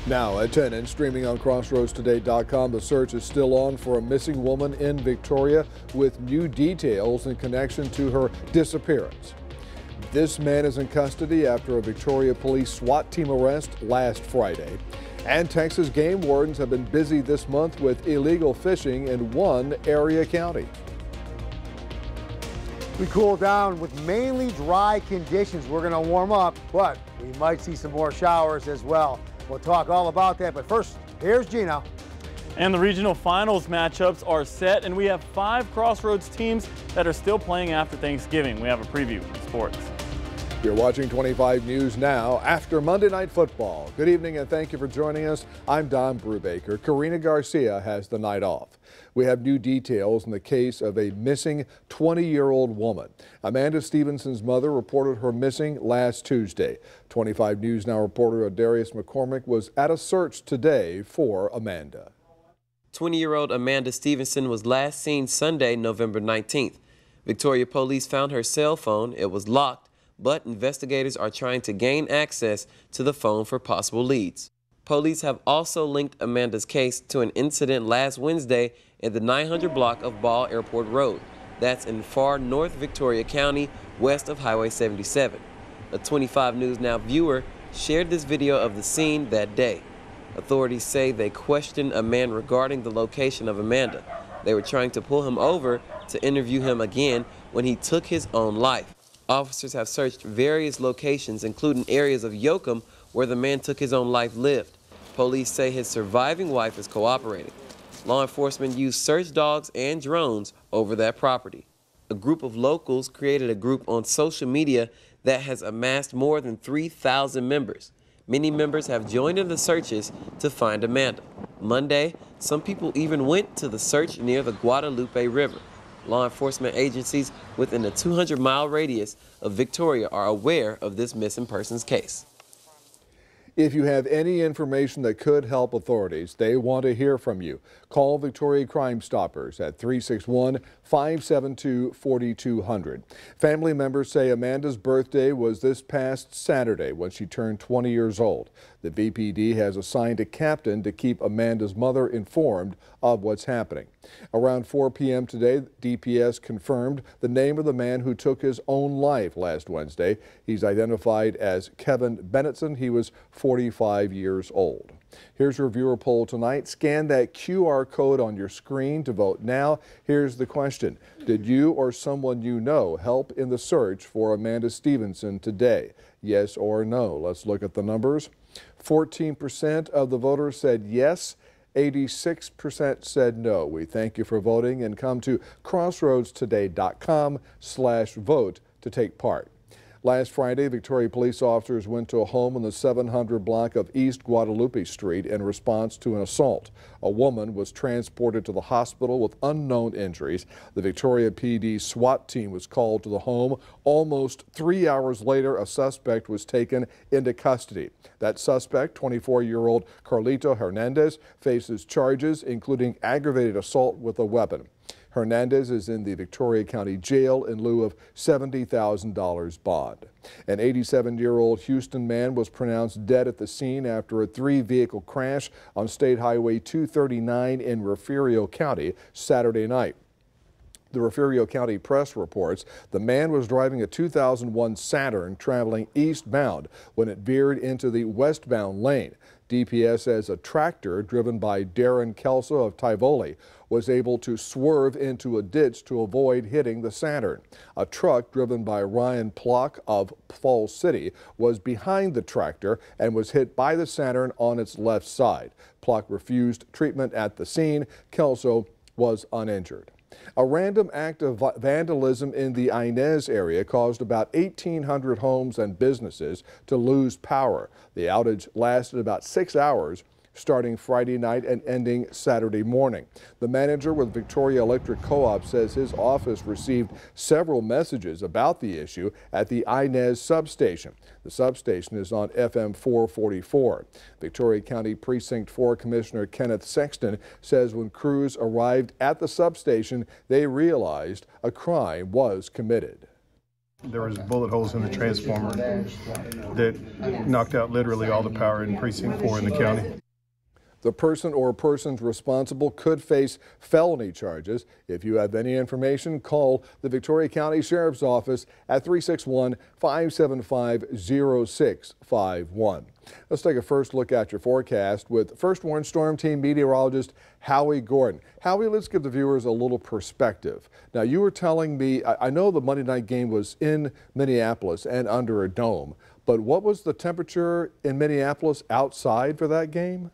Now at 10 and streaming on CrossroadsToday.com, the search is still on for a missing woman in Victoria with new details in connection to her disappearance. This man is in custody after a Victoria police SWAT team arrest last Friday. And Texas game wardens have been busy this month with illegal fishing in one area county. We cool down with mainly dry conditions. We're going to warm up, but we might see some more showers as well. We'll talk all about that, but first, here's Gino. And the regional finals matchups are set, and we have 5 Crossroads teams that are still playing after Thanksgiving. We have a preview in sports. You're watching 25 News Now after Monday Night Football. Good evening and thank you for joining us. I'm Don Brubaker. Karina Garcia has the night off. We have new details in the case of a missing 20-year-old woman. Amanda Stevenson's mother reported her missing last Tuesday. 25 News Now reporter Darius McCormick was at a search today for Amanda. 20-year-old Amanda Stevenson was last seen Sunday, November 19th. Victoria police found her cell phone. It was locked, but investigators are trying to gain access to the phone for possible leads. Police have also linked Amanda's case to an incident last Wednesday in the 900 block of Ball Airport Road. That's in far north Victoria County, west of Highway 77. A 25 News Now viewer shared this video of the scene that day. Authorities say they questioned a man regarding the location of Amanda. They were trying to pull him over to interview him again when he took his own life. Officers have searched various locations, including areas of Yoakum where the man took his own life lived. Police say his surviving wife is cooperating. Law enforcement used search dogs and drones over that property. A group of locals created a group on social media that has amassed more than 3,000 members. Many members have joined in the searches to find Amanda. Monday, some people even went to the search near the Guadalupe River. Law enforcement agencies within a 200-mile radius of Victoria are aware of this missing persons case. If you have any information that could help authorities, they want to hear from you. Call Victoria Crime Stoppers at 361-572-4200. Family members say Amanda's birthday was this past Saturday when she turned 20 years old. The VPD has assigned a captain to keep Amanda's mother informed of what's happening. Around 4 p.m. today, DPS confirmed the name of the man who took his own life last Wednesday. He's identified as Kevin Bennetson. He was 45 years old. Here's your viewer poll tonight. Scan that QR code on your screen to vote now. Here's the question. Did you or someone you know help in the search for Amanda Stevenson today? Yes or no? Let's look at the numbers. 14% of the voters said yes. 86% said no. We thank you for voting and come to crossroadstoday.com/vote to take part. Last Friday, Victoria police officers went to a home on the 700 block of East Guadalupe Street in response to an assault. A woman was transported to the hospital with unknown injuries. The Victoria PD SWAT team was called to the home. Almost 3 hours later, a suspect was taken into custody. That suspect, 24-year-old Carlito Hernandez, faces charges including aggravated assault with a weapon. Hernandez is in the Victoria County Jail in lieu of $70,000 bond. An 87-year-old Houston man was pronounced dead at the scene after a 3-vehicle crash on State Highway 239 in Refugio County Saturday night. The Refugio County Press reports the man was driving a 2001 Saturn traveling eastbound when it veered into the westbound lane. DPS says a tractor driven by Darren Kelso of Tivoli was able to swerve into a ditch to avoid hitting the Saturn. A truck driven by Ryan Plock of Falls City was behind the tractor and was hit by the Saturn on its left side. Plock refused treatment at the scene. Kelso was uninjured. A random act of vandalism in the Inez area caused about 1,800 homes and businesses to lose power. The outage lasted about 6 hours, starting Friday night and ending Saturday morning. The manager with Victoria Electric Co-op says his office received several messages about the issue at the Inez substation. The substation is on FM 444. Victoria County Precinct 4 Commissioner Kenneth Sexton says when crews arrived at the substation, they realized a crime was committed. There was bullet holes in the transformer that knocked out literally all the power in Precinct 4 in the county. The person or persons responsible could face felony charges. If you have any information, call the Victoria County Sheriff's Office at 361-575-0651. Let's take a first look at your forecast with First Warn Storm Team meteorologist Howie Gordon. Howie, let's give the viewers a little perspective. Now, you were telling me, I know the Monday night game was in Minneapolis and under a dome, but what was the temperature in Minneapolis outside for that game?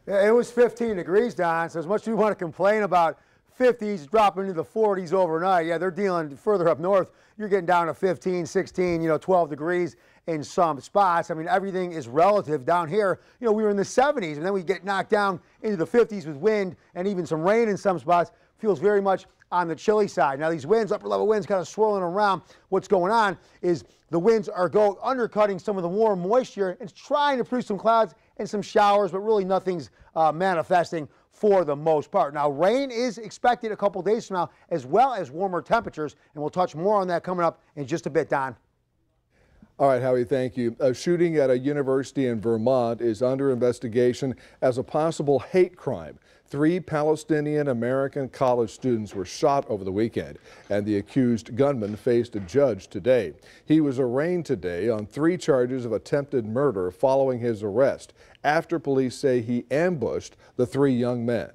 It was 15 degrees, Don, so as much as we want to complain about 50s dropping into the 40s overnight, yeah, they're dealing further up north. You're getting down to 15, 16, 12 degrees in some spots. I mean, everything is relative. Down here, we were in the 70s, and then we get knocked down into the 50s with wind and even some rain in some spots. Feels very much on the chilly side. Now, these winds, upper level winds, kind of swirling around. What's going on is the winds are undercutting some of the warm moisture and trying to produce some clouds and some showers, but really nothing's manifesting for the most part. Now, rain is expected a couple days from now, as well as warmer temperatures, and we'll touch more on that coming up in just a bit, Don. All right, Howie, thank you. A shooting at a university in Vermont is under investigation as a possible hate crime. 3 Palestinian-American college students were shot over the weekend, and the accused gunman faced a judge today. He was arraigned today on 3 charges of attempted murder following his arrest, after police say he ambushed the 3 young men.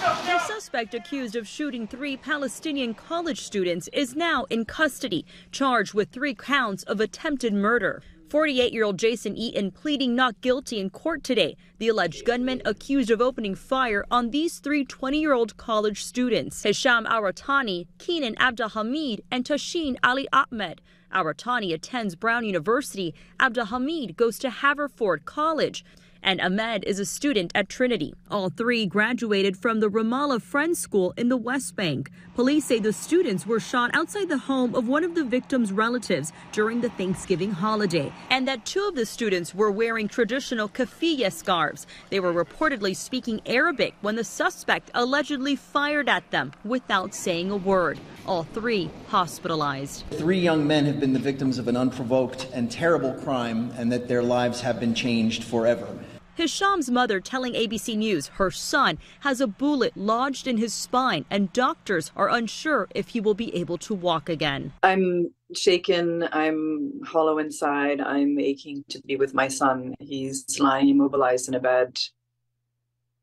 The suspect accused of shooting 3 Palestinian college students is now in custody, charged with 3 counts of attempted murder. 48-year-old Jason Eaton pleading not guilty in court today. The alleged gunman accused of opening fire on these 3 20-year-old college students, Hisham Aratani, Keenan Abdelhamid, and Tashin Ali Ahmed. Aratani attends Brown University. Abdelhamid goes to Haverford College. And Ahmed is a student at Trinity. All 3 graduated from the Ramallah Friends School in the West Bank. Police say the students were shot outside the home of one of the victims' relatives during the Thanksgiving holiday, and that 2 of the students were wearing traditional keffiyeh scarves. They were reportedly speaking Arabic when the suspect allegedly fired at them without saying a word. All 3 hospitalized. 3 young men have been the victims of an unprovoked and terrible crime, and that their lives have been changed forever. Hisham's mother telling ABC News her son has a bullet lodged in his spine and doctors are unsure if he will be able to walk again. I'm shaken, I'm hollow inside, I'm aching to be with my son. He's lying immobilized in a bed.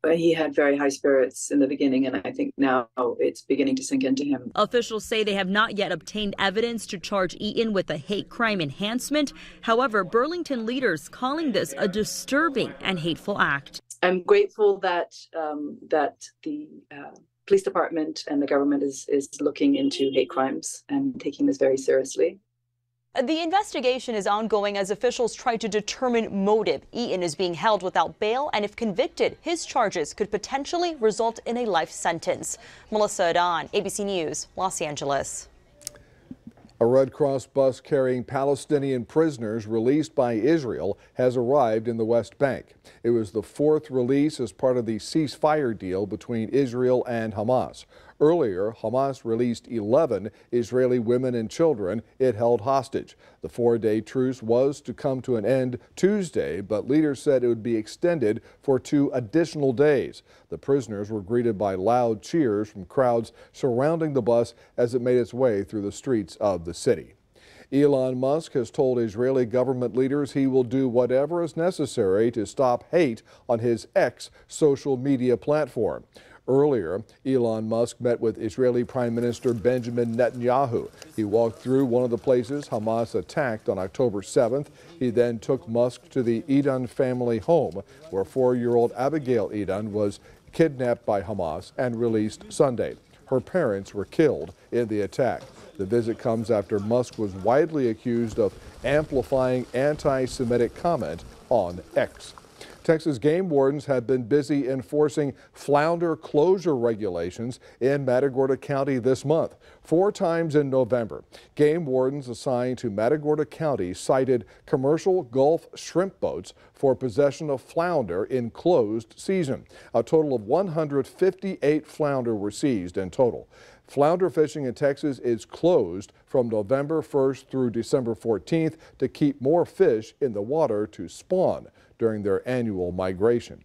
But he had very high spirits in the beginning, and I think now it's beginning to sink into him. Officials say they have not yet obtained evidence to charge Eaton with a hate crime enhancement. However, Burlington leaders calling this a disturbing and hateful act. I'm grateful that the police department and the government is looking into hate crimes and taking this very seriously. The investigation is ongoing as officials try to determine motive. Eaton is being held without bail, and if convicted, his charges could potentially result in a life sentence. Melissa Adon, ABC News, Los Angeles. A Red Cross bus carrying Palestinian prisoners released by Israel has arrived in the West Bank. It was the 4th release as part of the ceasefire deal between Israel and Hamas. Earlier, Hamas released 11 Israeli women and children it held hostage. The 4-day truce was to come to an end Tuesday, but leaders said it would be extended for 2 additional days. The prisoners were greeted by loud cheers from crowds surrounding the bus as it made its way through the streets of the city. Elon Musk has told Israeli government leaders he will do whatever is necessary to stop hate on his X social media platform. Earlier, Elon Musk met with Israeli Prime Minister Benjamin Netanyahu. He walked through one of the places Hamas attacked on October 7th. He then took Musk to the Eden family home, where 4-year-old Abigail Eden was kidnapped by Hamas and released Sunday. Her parents were killed in the attack. The visit comes after Musk was widely accused of amplifying anti-Semitic comment on X. Texas game wardens have been busy enforcing flounder closure regulations in Matagorda County this month. 4 times in November, game wardens assigned to Matagorda County cited commercial Gulf shrimp boats for possession of flounder in closed season. A total of 158 flounder were seized in total. Flounder fishing in Texas is closed from November 1st through December 14th to keep more fish in the water to spawn during their annual migration.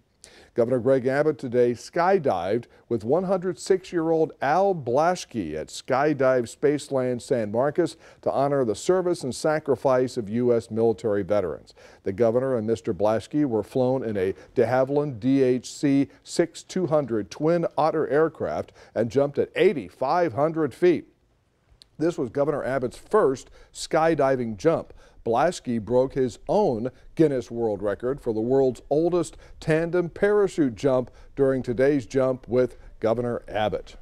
Governor Greg Abbott today skydived with 106-year-old Al Blaschke at Skydive Spaceland San Marcos to honor the service and sacrifice of U.S. military veterans. The governor and Mr. Blaschke were flown in a de Havilland DHC-6200 Twin Otter aircraft and jumped at 8,500 feet. This was Governor Abbott's first skydiving jump. Blaschke broke his own Guinness World Record for the world's oldest tandem parachute jump during today's jump with Governor Abbott.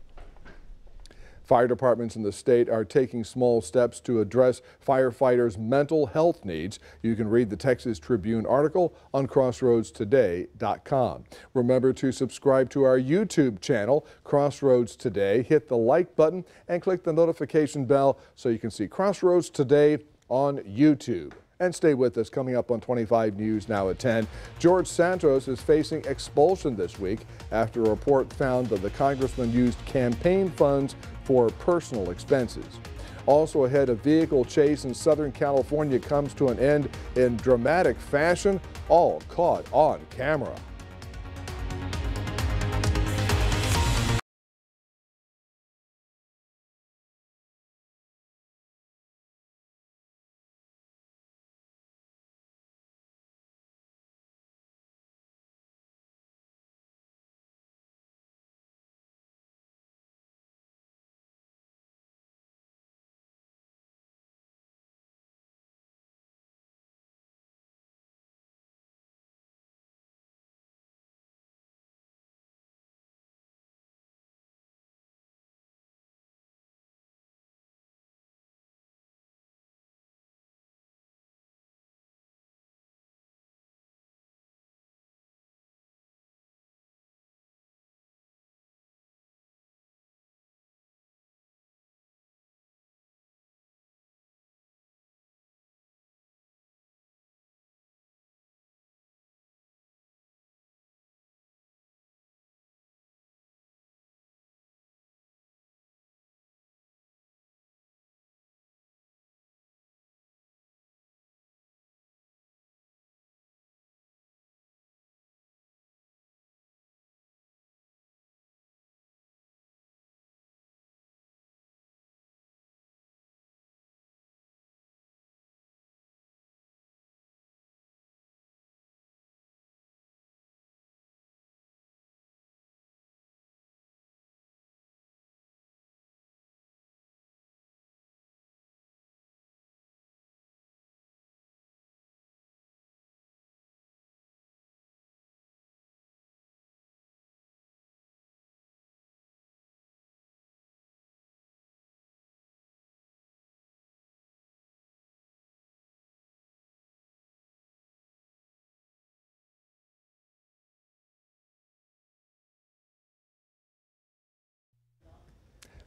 Fire departments in the state are taking small steps to address firefighters' mental health needs. You can read the Texas Tribune article on crossroadstoday.com. Remember to subscribe to our YouTube channel, Crossroads Today. Hit the like button and click the notification bell so you can see Crossroads Today on YouTube. And stay with us. Coming up on 25 News now at 10. George Santos is facing expulsion this week after a report found that the congressman used campaign funds for personal expenses. Also ahead, a vehicle chase in Southern California comes to an end in dramatic fashion, all caught on camera.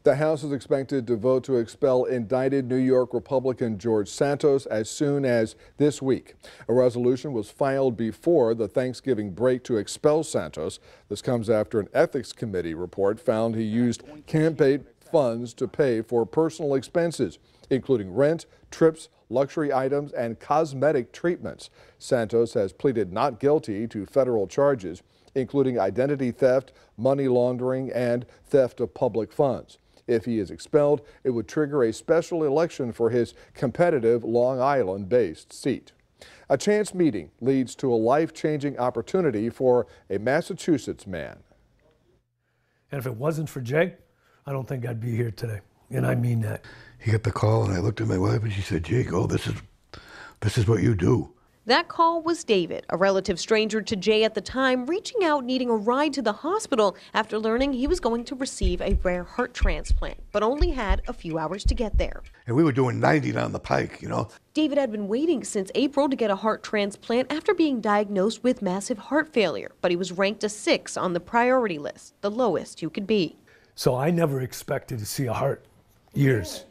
The House is expected to vote to expel indicted New York Republican George Santos as soon as this week. A resolution was filed before the Thanksgiving break to expel Santos. This comes after an ethics committee report found he used campaign funds to pay for personal expenses, including rent, trips, luxury items, and cosmetic treatments. Santos has pleaded not guilty to federal charges, including identity theft, money laundering, and theft of public funds. If he is expelled, it would trigger a special election for his competitive Long Island-based seat. A chance meeting leads to a life-changing opportunity for a Massachusetts man. And if it wasn't for Jay, I don't think I'd be here today. And I mean that. He got the call, and I looked at my wife, and she said, "Jay, go. This is what you do." That call was David, a relative stranger to Jay at the time, reaching out needing a ride to the hospital after learning he was going to receive a rare heart transplant, but only had a few hours to get there. And we were doing 90 down the pike, you know. David had been waiting since April to get a heart transplant after being diagnosed with massive heart failure, but he was ranked a 6 on the priority list, the lowest you could be. So I never expected to see a heart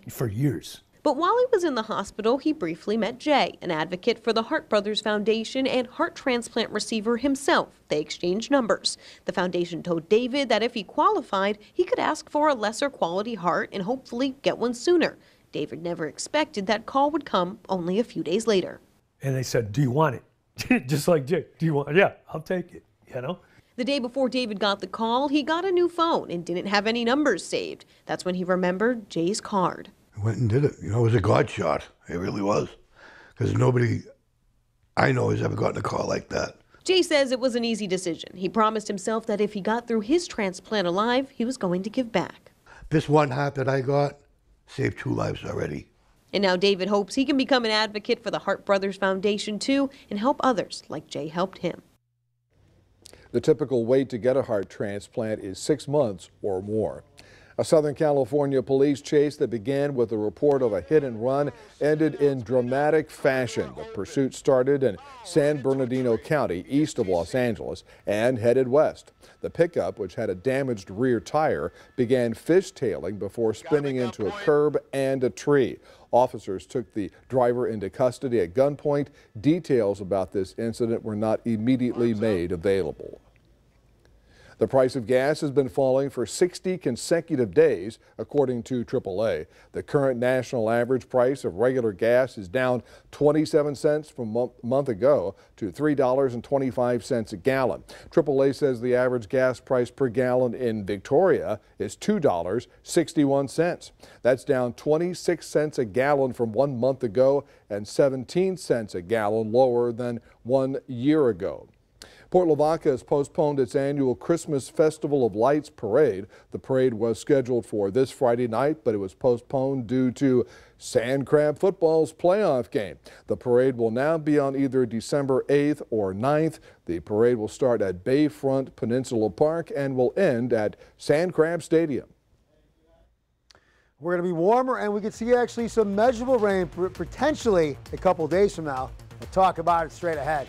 for years. But while he was in the hospital, he briefly met Jay, an advocate for the Hart Brothers Foundation and heart transplant receiver himself. They exchanged numbers. The foundation told David that if he qualified, he could ask for a lesser quality heart and hopefully get one sooner. David never expected that call would come only a few days later. And they said, do you want it? Just like Jay, do you want it? Yeah, I'll take it, you know? The day before David got the call, he got a new phone and didn't have any numbers saved. That's when he remembered Jay's card. I went and did it. You know, it was a God shot. It really was. Because nobody I know has ever gotten a call like that. Jay says it was an easy decision. He promised himself that if he got through his transplant alive, he was going to give back. This one heart that I got saved 2 lives already. And now David hopes he can become an advocate for the Hart Brothers Foundation too and help others like Jay helped him. The typical wait to get a heart transplant is 6 months or more. A Southern California police chase that began with a report of a hit and run ended in dramatic fashion. The pursuit started in San Bernardino County, east of Los Angeles, and headed west. The pickup, which had a damaged rear tire, began fishtailing before spinning into a curb and a tree. Officers took the driver into custody at gunpoint. Details about this incident were not immediately made available. The price of gas has been falling for 60 consecutive days, according to AAA. The current national average price of regular gas is down 27 cents from a month ago to $3.25 a gallon. AAA says the average gas price per gallon in Victoria is $2.61. That's down 26 cents a gallon from 1 month ago and 17 cents a gallon lower than 1 year ago. Port Lavaca has postponed its annual Christmas Festival of Lights parade. The parade was scheduled for this Friday night, but it was postponed due to Sand Crab football's playoff game. The parade will now be on either December 8th or 9th. The parade will start at Bayfront Peninsula Park and will end at Sand Crab Stadium. We're going to be warmer, and we could see actually some measurable rain potentially a couple days from now. We'll talk about it straight ahead.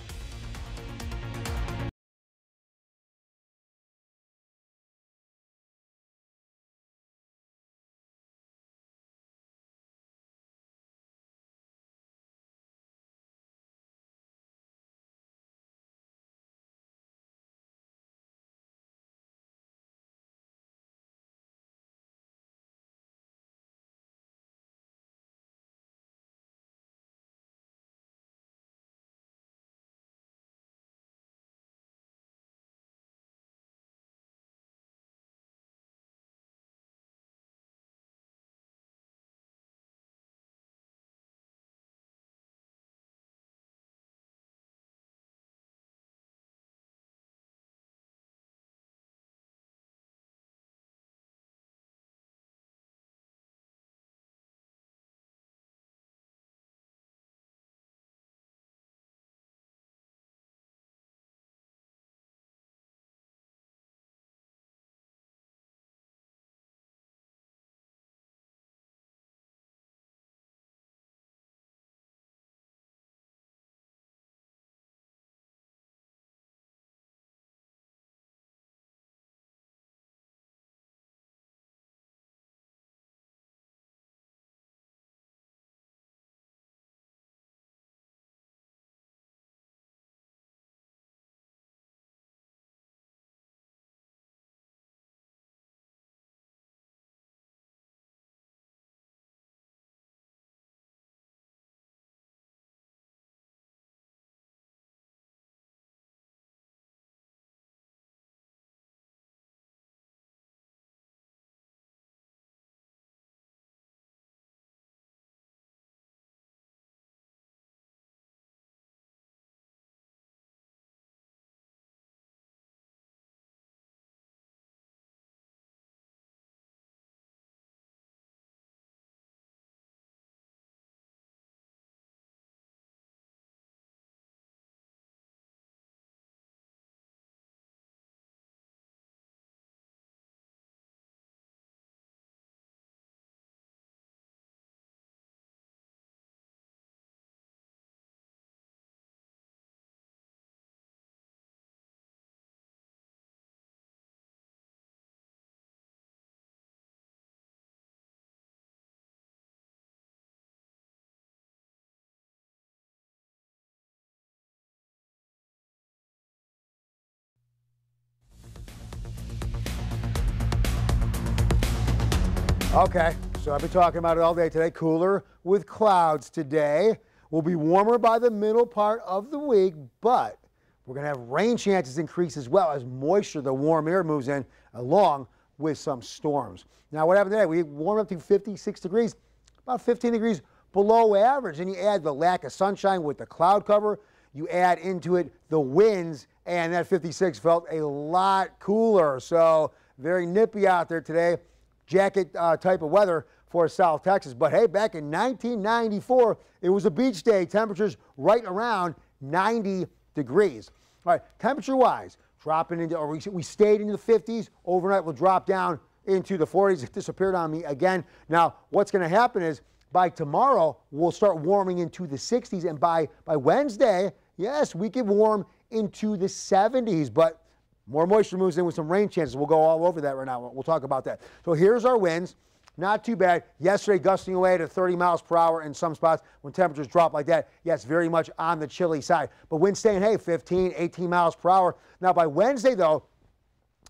Okay, so I've been talking about it all day today. Cooler with clouds today. Will be warmer by the middle part of the week, but we're going to have rain chances increase as well as moisture, the warm air, moves in along with some storms. Now, what happened today? We warmed up to 56 degrees, about 15 degrees below average. And you add the lack of sunshine with the cloud cover, you add into it the winds, and that 56 felt a lot cooler. So very nippy out there today. Jacket type of weather for South Texas. But hey, back in 1994, it was a beach day. Temperatures right around 90 degrees. All right, temperature-wise, dropping into, or we stayed into the 50s. Overnight, we'll drop down into the 40s. It disappeared on me again. Now, what's going to happen is by tomorrow, we'll start warming into the 60s. And by Wednesday, yes, we can warm into the 70s. But more moisture moves in with some rain chances. We'll go all over that right now. We'll talk about that. So here's our winds. Not too bad. Yesterday, gusting away to 30 miles per hour in some spots. When temperatures drop like that, yes, very much on the chilly side. But winds staying, hey, 15, 18 miles per hour. Now, by Wednesday, though,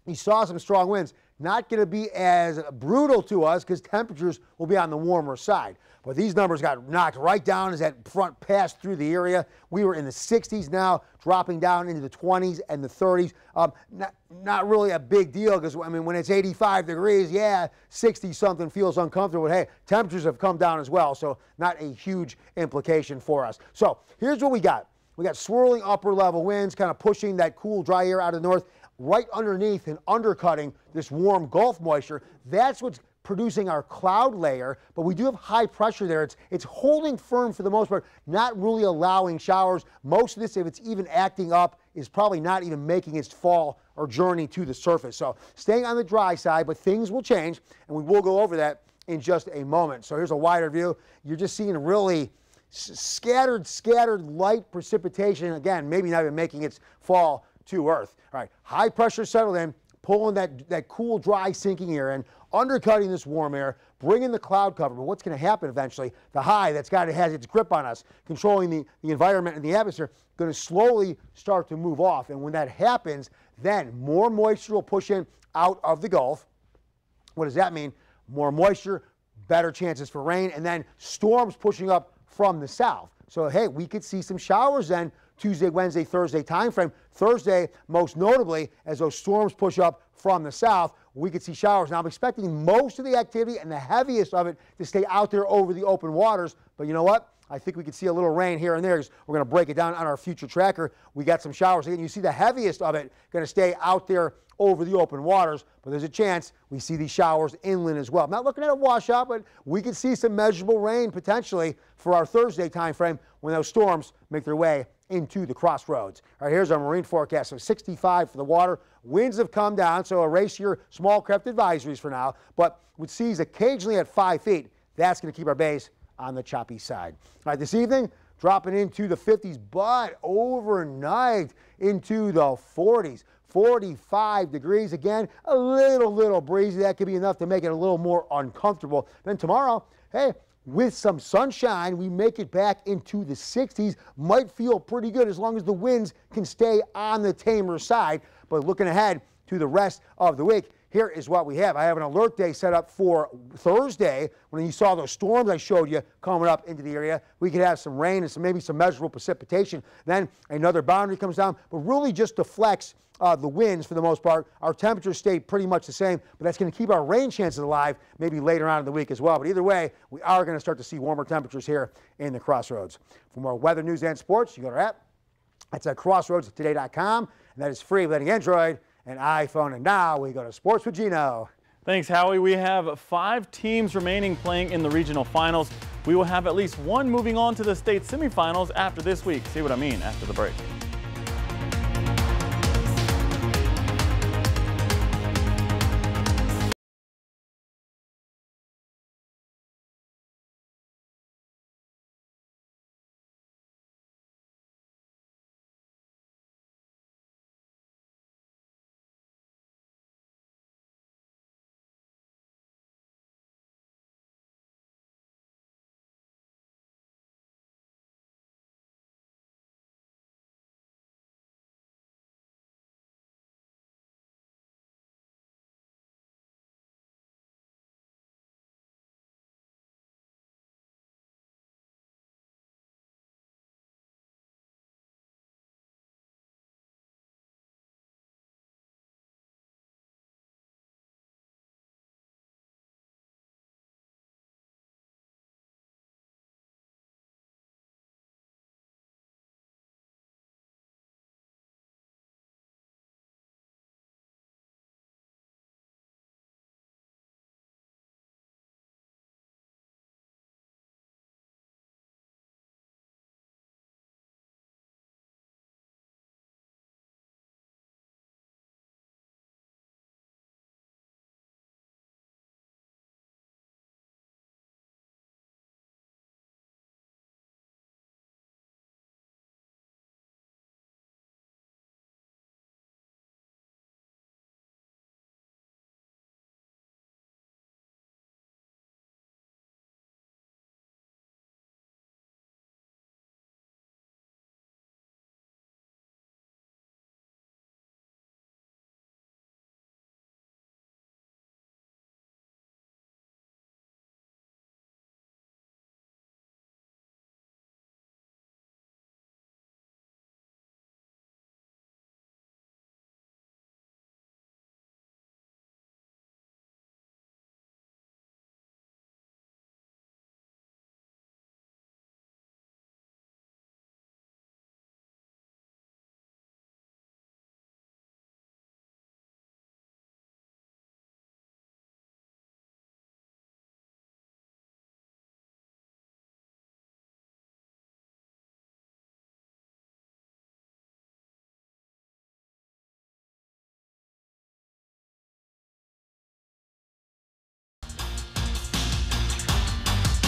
you saw some strong winds. Not going to be as brutal to us because temperatures will be on the warmer side. But these numbers got knocked right down as that front passed through the area. We were in the 60s now, dropping down into the 20s and the 30s. Not really a big deal because, I mean, when it's 85 degrees, yeah, 60-something feels uncomfortable. But, hey, temperatures have come down as well, so not a huge implication for us. So here's what we got. We got swirling upper-level winds kind of pushing that cool, dry air out of the north right underneath and undercutting this warm Gulf moisture. That's what's producing our cloud layer, but we do have high pressure there. It's holding firm for the most part, not really allowing showers. Most of this, if it's even acting up, is probably not even making its fall or journey to the surface. So staying on the dry side, but things will change, and we will go over that in just a moment. So here's a wider view. You're just seeing really scattered light precipitation. Again, maybe not even making its fall to earth. All right, high pressure settled in, pulling that cool, dry, sinking air in, undercutting this warm air, bringing the cloud cover. But what's going to happen eventually, the high has its grip on us, controlling the environment and the atmosphere, going to slowly start to move off. And when that happens, then more moisture will push in out of the Gulf. What does that mean? More moisture, better chances for rain, and then storms pushing up from the south. So, hey, we could see some showers then Tuesday, Wednesday, Thursday timeframe. Thursday, most notably, as those storms push up from the south, we could see showers. Now, I'm expecting most of the activity and the heaviest of it to stay out there over the open waters. But you know what? I think we could see a little rain here and there. We're going to break it down on our future tracker. We got some showers. Again, you see the heaviest of it going to stay out there over the open waters, but there's a chance we see these showers inland as well. I'm not looking at a washout, but we could see some measurable rain potentially for our Thursday time frame when those storms make their way into the crossroads. All right, here's our marine forecast. So 65 for the water. Winds have come down, so erase your small craft advisories for now, but with seas occasionally at 5 feet, that's going to keep our bays on the choppy side. All right, this evening, dropping into the 50s, but overnight into the 40s. 45 degrees again, a little breezy. That could be enough to make it a little more uncomfortable. Then tomorrow, hey, with some sunshine, we make it back into the 60s. Might feel pretty good as long as the winds can stay on the tamer side. But looking ahead to the rest of the week, here is what we have. I have an alert day set up for Thursday. When you saw those storms I showed you coming up into the area, we could have some rain and maybe some measurable precipitation. Then another boundary comes down, but really just deflects the winds for the most part. Our temperatures stay pretty much the same, but that's going to keep our rain chances alive maybe later on in the week as well. But either way, we are going to start to see warmer temperatures here in the Crossroads. For more weather, news, and sports, you go to our app. That's at crossroadstoday.com, and that is free with any Android and iPhone. And now we go to Sports with Gino. Thanks, Howie. We have 5 teams remaining playing in the regional finals. We will have at least one moving on to the state semifinals after this week. See what I mean after the break.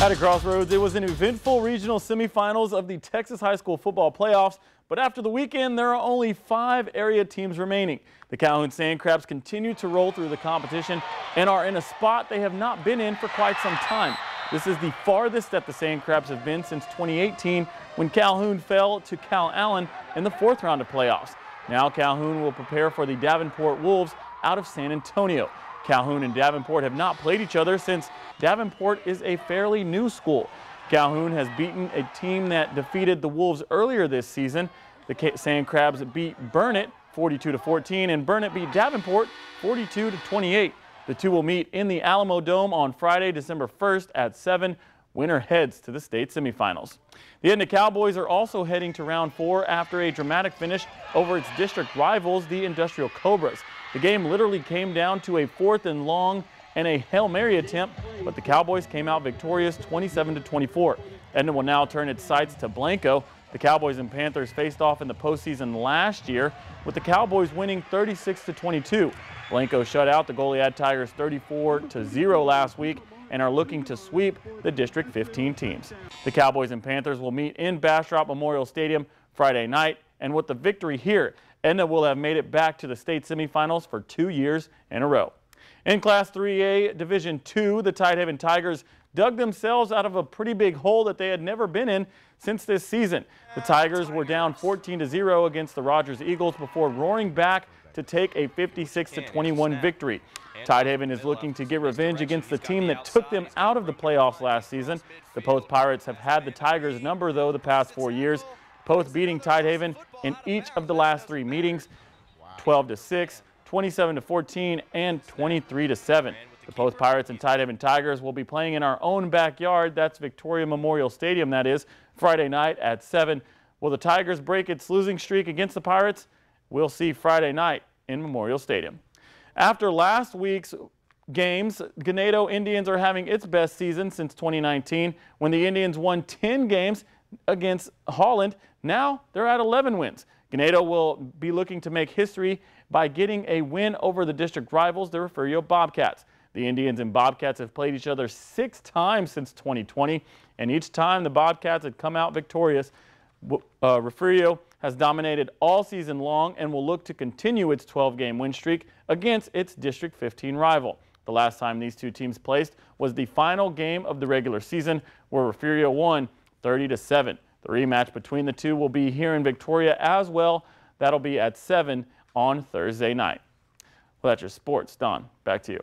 At a crossroads, it was an eventful regional semifinals of the Texas High School football playoffs, but after the weekend, there are only 5 area teams remaining. The Calhoun Sandcrabs continue to roll through the competition and are in a spot they have not been in for quite some time. This is the farthest that the Sandcrabs have been since 2018, when Calhoun fell to Calallen in the 4th round of playoffs. Now Calhoun will prepare for the Davenport Wolves out of San Antonio. Calhoun and Davenport have not played each other since Davenport is a fairly new school. Calhoun has beaten a team that defeated the Wolves earlier this season. The Sandcrabs beat Burnett 42-14 and Burnett beat Davenport 42-28. The two will meet in the Alamo Dome on Friday, December 1st at 7. Winner heads to the state semifinals. The Edna Cowboys are also heading to round 4 after a dramatic finish over its district rivals, the Industrial Cobras. The game literally came down to a 4th and long and a Hail Mary attempt, but the Cowboys came out victorious 27-24. Edna will now turn its sights to Blanco. The Cowboys and Panthers faced off in the postseason last year, with the Cowboys winning 36-22. Blanco shut out the Goliad Tigers 34-0 last week and are looking to sweep the District 15 teams. The Cowboys and Panthers will meet in Bastrop Memorial Stadium Friday night, and with the victory here, Edna will have made it back to the state semifinals for 2 years in a row. In Class 3A Division II, the Tidehaven Tigers dug themselves out of a pretty big hole that they had never been in since this season. The Tigers were down 14-0 against the Rogers Eagles before roaring back to take a 56-21 victory. Tidehaven is looking to get revenge against the team that took them out of the playoffs last season. The Post Pirates have had the Tigers' number, though, the past 4 years. Post beating Tidehaven in each of the last 3 meetings, 12-6, 27-14, and 23-7. The Post Pirates and Tidehaven Tigers will be playing in our own backyard. That's Victoria Memorial Stadium, that is, Friday night at 7. Will the Tigers break its losing streak against the Pirates? We'll see Friday night in Memorial Stadium. After last week's games, Ganado Indians are having its best season since 2019 when the Indians won 10 games against Holland. Now they're at 11 wins. Ganado will be looking to make history by getting a win over the district rivals, the Refugio Bobcats. The Indians and Bobcats have played each other 6 times since 2020, and each time the Bobcats had come out victorious. Refugio has dominated all season long and will look to continue its 12-game win streak against its District 15 rival. The last time these two teams placed was the final game of the regular season, where Refugio won 30-7. The rematch between the two will be here in Victoria as well. That'll be at 7 on Thursday night. Well, that's your sports. Don, back to you.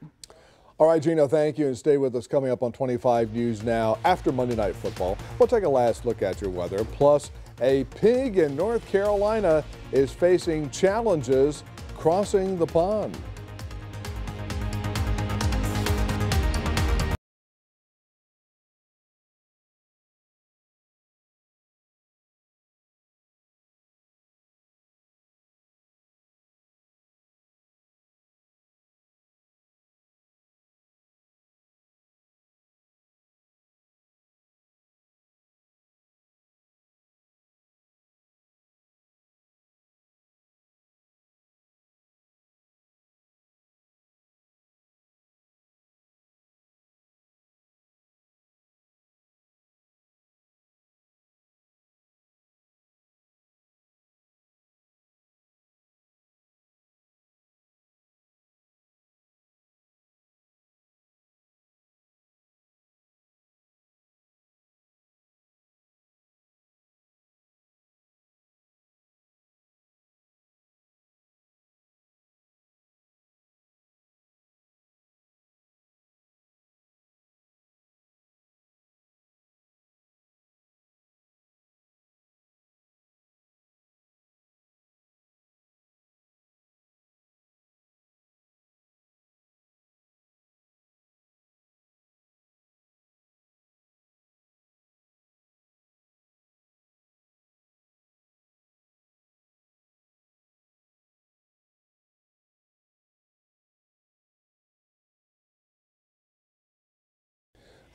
All right, Gino, thank you, and stay with us. Coming up on 25 News Now after Monday Night Football, we'll take a last look at your weather. Plus, a pig in North Carolina is facing challenges crossing the pond.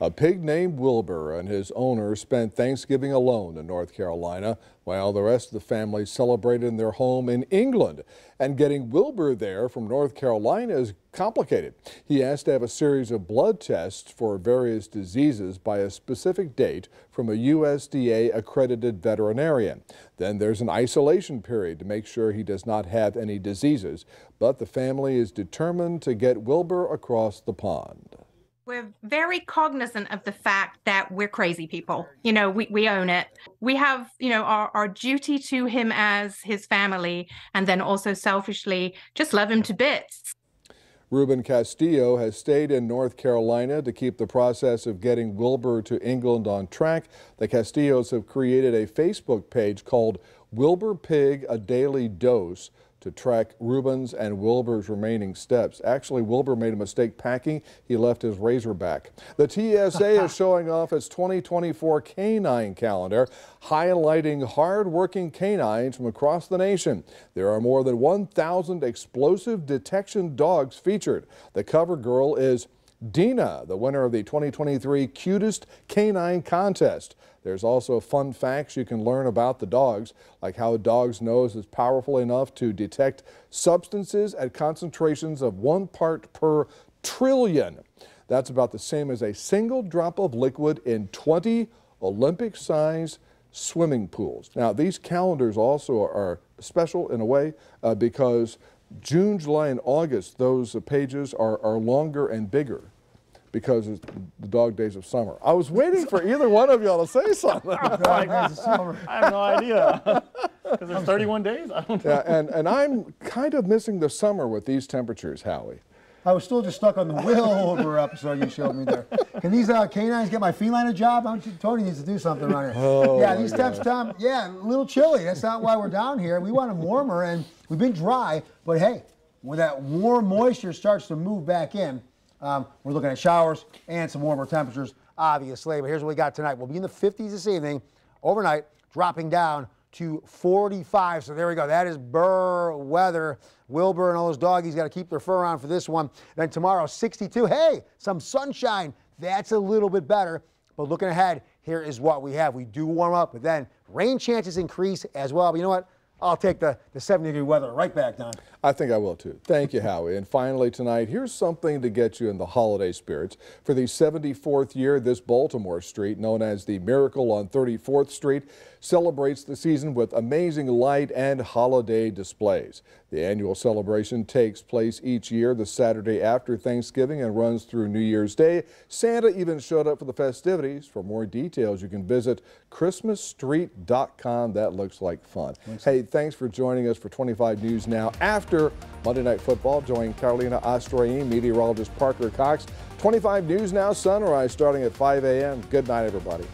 A pig named Wilbur and his owner spent Thanksgiving alone in North Carolina while the rest of the family celebrated in their home in England. And getting Wilbur there from North Carolina is complicated. He has to have a series of blood tests for various diseases by a specific date from a USDA accredited veterinarian. Then there's an isolation period to make sure he does not have any diseases. But the family is determined to get Wilbur across the pond. We're very cognizant of the fact that we're crazy people. You know, we own it. We have, you know, our duty to him as his family, and then also selfishly just love him to bits. Ruben Castillo has stayed in North Carolina to keep the process of getting Wilbur to England on track. The Castillos have created a Facebook page called Wilbur Pig, a Daily Dose, to track Ruben's and Wilbur's remaining steps. Actually, Wilbur made a mistake packing. He left his Razorback. The TSA is showing off its 2024 canine calendar, highlighting hard-working canines from across the nation. There are more than 1,000 explosive detection dogs featured. The cover girl is Dina, the winner of the 2023 Cutest Canine Contest. There's also fun facts you can learn about the dogs, like how a dog's nose is powerful enough to detect substances at concentrations of 1 part per trillion. That's about the same as a single drop of liquid in 20 Olympic-sized swimming pools. Now, these calendars also are special in a way because June, July, and August, those pages are longer and bigger because it's the dog days of summer. I was waiting for either one of y'all to say something. I have no idea. Because there's 31 days? I don't know. Yeah, and I'm kind of missing the summer with these temperatures, Howie. I was still just stuck on the Wilbur episode you showed me there. Can these canines get my feline a job? Tony needs to do something around here. Oh, yeah, these temps, Tom, yeah, a little chilly. That's not why we're down here. We want them warmer, and we've been dry. But hey, when that warm moisture starts to move back in, we're looking at showers and some warmer temperatures, obviously. But here's what we got tonight. We'll be in the 50s this evening, overnight, dropping down to 45. So there we go. That is Burr weather. Wilbur and all those doggies got to keep their fur on for this one. Then tomorrow, 62. Hey, some sunshine. That's a little bit better. But looking ahead, here is what we have. We do warm up, but then rain chances increase as well. But you know what? I'll take the 70-degree weather right back, Don. I think I will, too. Thank you, Howie. And finally tonight, here's something to get you in the holiday spirits. For the 74th year, this Baltimore street, known as the Miracle on 34th Street, celebrates the season with amazing light and holiday displays. The annual celebration takes place each year the Saturday after Thanksgiving and runs through New Year's Day. Santa even showed up for the festivities. For more details, you can visit ChristmasStreet.com. That looks like fun. Hey, thanks for joining us for 25 News Now. After Monday Night Football, join Carolina Astroin, meteorologist Parker Cox. 25 News Now, sunrise starting at 5 a.m. Good night, everybody.